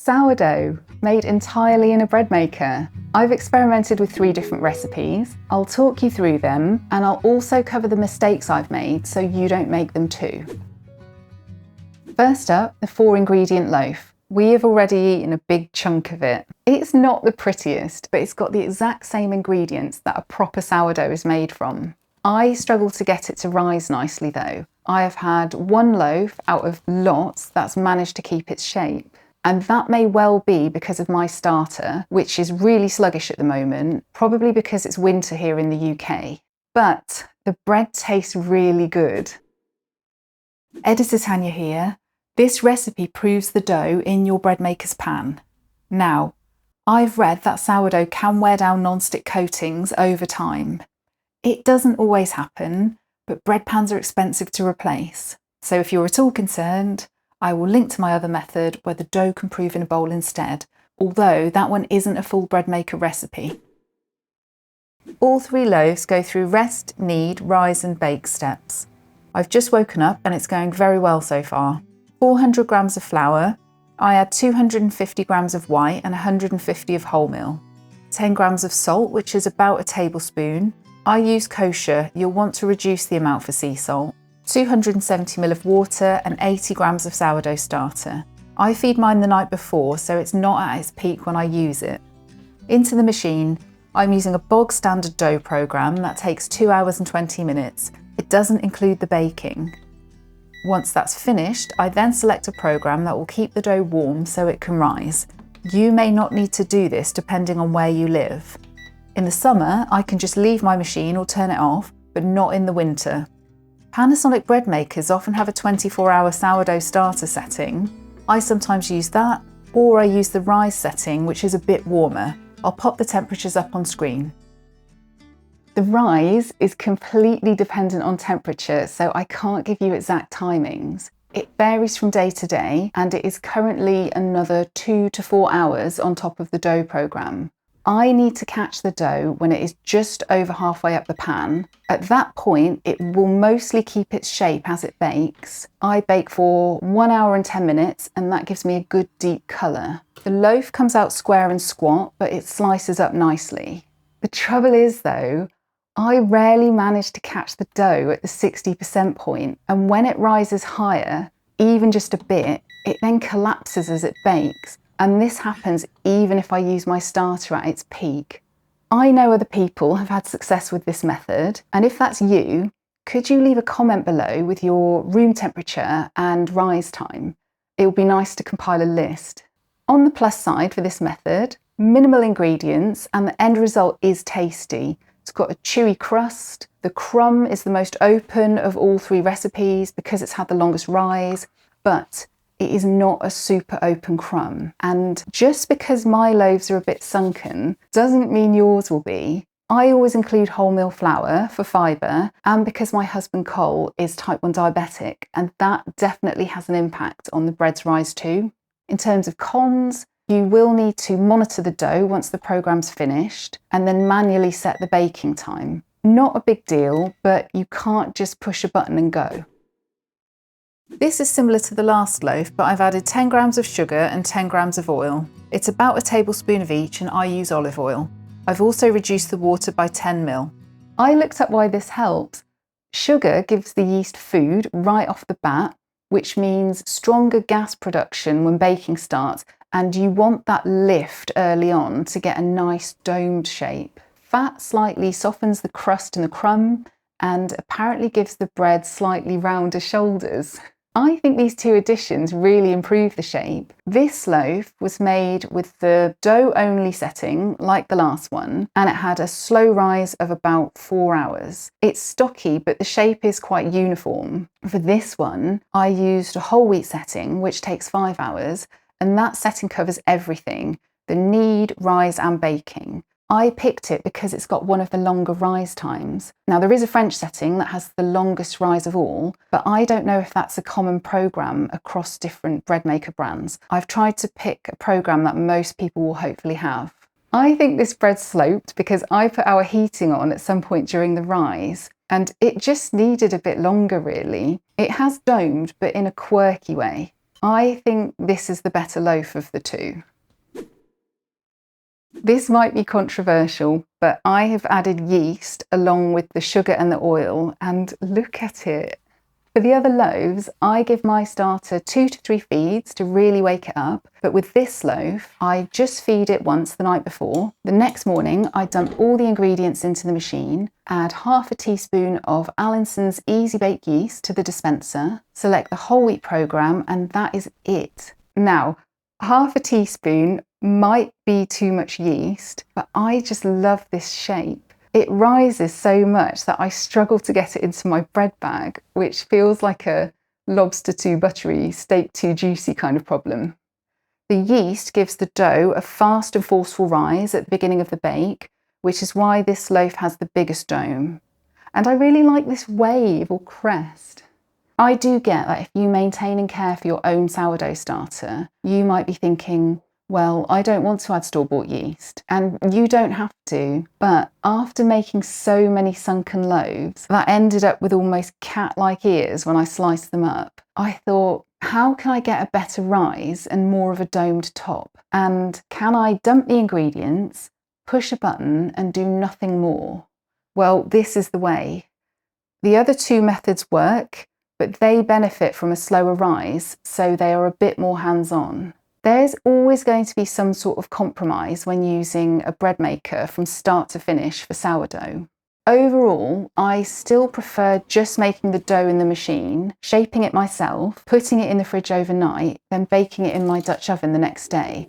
Sourdough, made entirely in a bread maker. I've experimented with 3 different recipes. I'll talk you through them, and I'll also cover the mistakes I've made so you don't make them too. First up, the 4-ingredient loaf. We have already eaten a big chunk of it. It's not the prettiest, but it's got the exact same ingredients that a proper sourdough is made from. I struggle to get it to rise nicely though. I have had 1 loaf out of lots that's managed to keep its shape. And that may well be because of my starter, which is really sluggish at the moment, probably because it's winter here in the UK. But the bread tastes really good. Editor Tanya here. This recipe proves the dough in your bread maker's pan. Now, I've read that sourdough can wear down non-stick coatings over time. It doesn't always happen, but bread pans are expensive to replace. So if you're at all concerned, I will link to my other method where the dough can prove in a bowl instead, although that one isn't a full bread maker recipe. All 3 loaves go through rest, knead, rise and bake steps. I've just woken up and it's going very well so far. 400 grams of flour, I add 250 grams of white and 150 of wholemeal. 10 grams of salt, which is about a tablespoon. I use kosher, you'll want to reduce the amount for sea salt. 270 ml of water and 80 grams of sourdough starter. I feed mine the night before, so it's not at its peak when I use it. Into the machine, I'm using a bog standard dough program that takes 2 hours and 20 minutes. It doesn't include the baking. Once that's finished, I then select a program that will keep the dough warm so it can rise. You may not need to do this depending on where you live. In the summer, I can just leave my machine or turn it off, but not in the winter. Panasonic bread makers often have a 24-hour sourdough starter setting. I sometimes use that, or I use the rise setting, which is a bit warmer. I'll pop the temperatures up on screen. The rise is completely dependent on temperature, so I can't give you exact timings. It varies from day to day, and it is currently another 2 to 4 hours on top of the dough program. I need to catch the dough when it is just over halfway up the pan. At that point, it will mostly keep its shape as it bakes. I bake for 1 hour and 10 minutes, and that gives me a good deep colour. The loaf comes out square and squat, but it slices up nicely. The trouble is though, I rarely manage to catch the dough at the 60% point, and when it rises higher, even just a bit, it then collapses as it bakes. And this happens even if I use my starter at its peak. I know other people have had success with this method, and if that's you, could you leave a comment below with your room temperature and rise time? It would be nice to compile a list. On the plus side for this method, minimal ingredients and the end result is tasty. It's got a chewy crust, the crumb is the most open of all 3 recipes because it's had the longest rise, but it is not a super open crumb. And just because my loaves are a bit sunken doesn't mean yours will be. I always include wholemeal flour for fibre, and because my husband Cole is type 1 diabetic, and that definitely has an impact on the bread's rise too. In terms of cons, you will need to monitor the dough once the program's finished and then manually set the baking time. Not a big deal, but you can't just push a button and go. This is similar to the last loaf, but I've added 10 grams of sugar and 10 grams of oil. It's about a tablespoon of each, and I use olive oil. I've also reduced the water by 10 ml. I looked up why this helps. Sugar gives the yeast food right off the bat, which means stronger gas production when baking starts, and you want that lift early on to get a nice domed shape. Fat slightly softens the crust and the crumb, and apparently gives the bread slightly rounder shoulders. I think these 2 additions really improve the shape. This loaf was made with the dough only setting, like the last one, and it had a slow rise of about 4 hours. It's stocky, but the shape is quite uniform. For this one, I used a whole wheat setting, which takes 5 hours, and that setting covers everything, the knead, rise and baking. I picked it because it's got one of the longer rise times. Now there is a French setting that has the longest rise of all, but I don't know if that's a common program across different bread maker brands. I've tried to pick a program that most people will hopefully have. I think this bread sloped because I put our heating on at some point during the rise, and it just needed a bit longer really. It has domed, but in a quirky way. I think this is the better loaf of the two. This might be controversial, but I have added yeast along with the sugar and the oil, and look at it. For the other loaves, I give my starter 2 to 3 feeds to really wake it up, but with this loaf, I just feed it once the night before. The next morning, I dump all the ingredients into the machine, add half a teaspoon of Allinson's Easy Bake yeast to the dispenser, select the whole wheat programme, and that is it. Now, half a teaspoon might be too much yeast, but I just love this shape. It rises so much that I struggle to get it into my bread bag, which feels like a lobster too buttery, steak too juicy kind of problem. The yeast gives the dough a fast and forceful rise at the beginning of the bake, which is why this loaf has the biggest dome. And I really like this wave or crest. I do get that if you maintain and care for your own sourdough starter, you might be thinking, well, I don't want to add store-bought yeast, and you don't have to, but after making so many sunken loaves that ended up with almost cat-like ears when I sliced them up, I thought, how can I get a better rise and more of a domed top? And can I dump the ingredients, push a button, and do nothing more? Well, this is the way. The other two methods work, but they benefit from a slower rise, so they are a bit more hands-on. There's always going to be some sort of compromise when using a bread maker from start to finish for sourdough. Overall, I still prefer just making the dough in the machine, shaping it myself, putting it in the fridge overnight, then baking it in my Dutch oven the next day.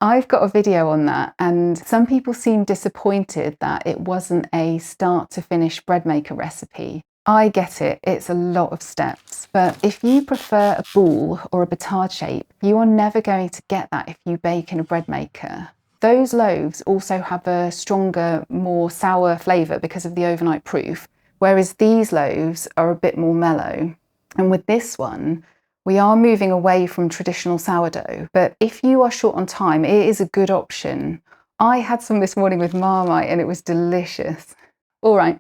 I've got a video on that, and some people seem disappointed that it wasn't a start to finish bread maker recipe. I get it, it's a lot of steps, but if you prefer a ball or a batard shape, you are never going to get that if you bake in a bread maker. Those loaves also have a stronger, more sour flavour because of the overnight proof, whereas these loaves are a bit more mellow. And with this one, we are moving away from traditional sourdough, but if you are short on time, it is a good option. I had some this morning with Marmite and it was delicious. All right.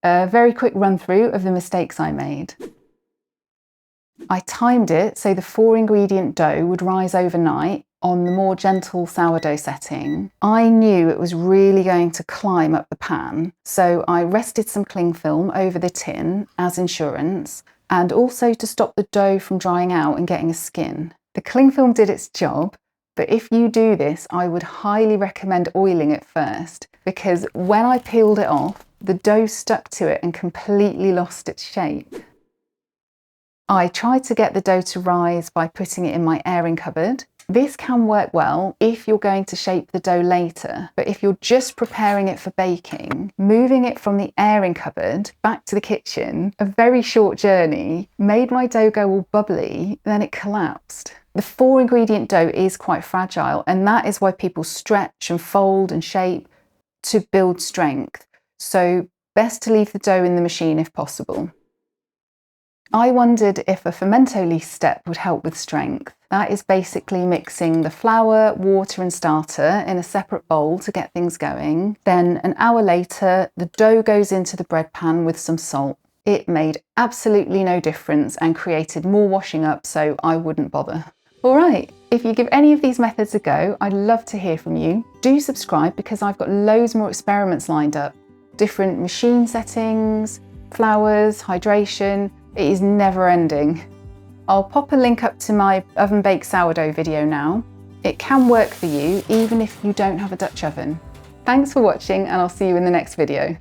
A very quick run through of the mistakes I made. I timed it so the 4-ingredient dough would rise overnight on the more gentle sourdough setting. I knew it was really going to climb up the pan, so I rested some cling film over the tin as insurance, and also to stop the dough from drying out and getting a skin. The cling film did its job, but if you do this, I would highly recommend oiling it first, because when I peeled it off, the dough stuck to it and completely lost its shape. I tried to get the dough to rise by putting it in my airing cupboard. This can work well if you're going to shape the dough later, but if you're just preparing it for baking, moving it from the airing cupboard back to the kitchen, a very short journey, made my dough go all bubbly, then it collapsed. The 4-ingredient dough is quite fragile, and that is why people stretch and fold and shape to build strength. So best to leave the dough in the machine if possible. I wondered if a fermento least step would help with strength. That is basically mixing the flour, water and starter in a separate bowl to get things going. Then an hour later, the dough goes into the bread pan with some salt. It made absolutely no difference and created more washing up, so I wouldn't bother. All right, if you give any of these methods a go, I'd love to hear from you. Do subscribe because I've got loads more experiments lined up. Different machine settings, flours, hydration. It is never ending. I'll pop a link up to my oven baked sourdough video now. It can work for you even if you don't have a Dutch oven. Thanks for watching, and I'll see you in the next video.